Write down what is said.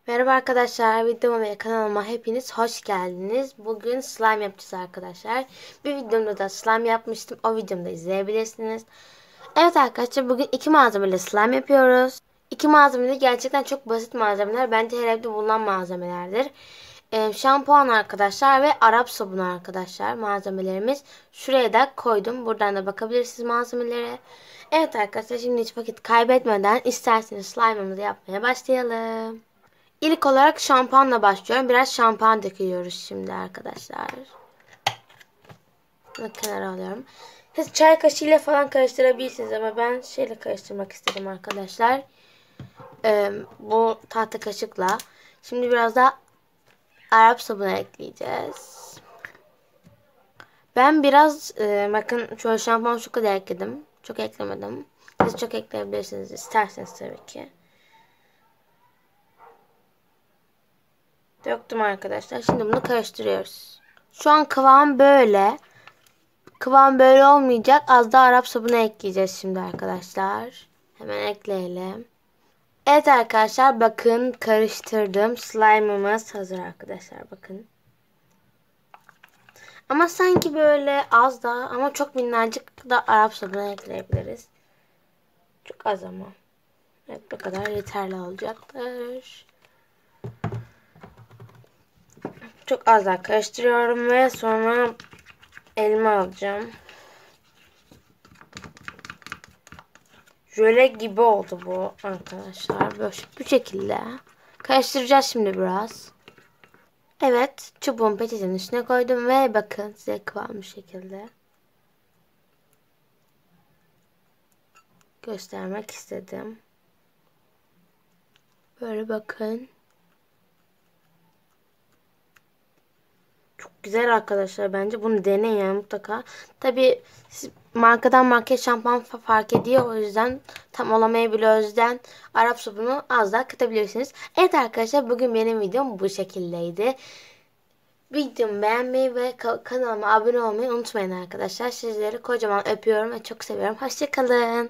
Merhaba arkadaşlar, videoma ve kanalıma hepiniz hoş geldiniz. Bugün slime yapacağız arkadaşlar. Bir videomda da slime yapmıştım. O videomu da izleyebilirsiniz. Evet arkadaşlar, bugün iki malzemeyle slime yapıyoruz. İki malzeme de gerçekten çok basit malzemeler. Bence her evde bulunan malzemelerdir. Şampuan arkadaşlar ve Arap sabunu arkadaşlar malzemelerimiz. Şuraya da koydum. Buradan da bakabilirsiniz malzemelere. Evet arkadaşlar, şimdi hiç vakit kaybetmeden isterseniz slime'ımızı yapmaya başlayalım. İlk olarak şampuanla başlıyorum. Biraz şampuan döküyoruz şimdi arkadaşlar. Bunu kenara alıyorum. Siz çay kaşığıyla falan karıştırabilirsiniz ama ben şeyle karıştırmak istedim arkadaşlar. Bu tahta kaşıkla. Şimdi biraz da Arap sabunu ekleyeceğiz. Ben biraz bakın şöyle şampuan şu kadar ekledim. Çok eklemedim. Siz çok ekleyebilirsiniz isterseniz tabii ki. Döktüm arkadaşlar. Şimdi bunu karıştırıyoruz. Şu an kıvam böyle. Kıvam böyle olmayacak. Az da Arap sabunu ekleyeceğiz şimdi arkadaşlar. Hemen ekleyelim. Evet arkadaşlar, bakın karıştırdım. Slime'ımız hazır arkadaşlar, bakın. Ama sanki böyle az da ama çok minnacık da Arap sabunu ekleyebiliriz. Çok az ama. Evet, bu kadar yeterli olacaktır. Çok az daha karıştırıyorum ve sonra elime alacağım. Jöle gibi oldu bu arkadaşlar. Böyle bu şekilde. Karıştıracağız şimdi biraz. Evet, çubuğun peçetenin üstüne koydum ve bakın size kıvam bu şekilde. Göstermek istedim. Böyle bakın. Çok güzel arkadaşlar, bence bunu deneyin yani mutlaka. Tabi markadan markaya şampuan fark ediyor, o yüzden tam olamayabiliyor, o yüzden Arap sabunu az daha katabilirsiniz. Evet arkadaşlar, bugün benim videom bu şekildeydi. Videomu beğenmeyi ve kanalıma abone olmayı unutmayın arkadaşlar. Sizleri kocaman öpüyorum ve çok seviyorum. Hoşça kalın.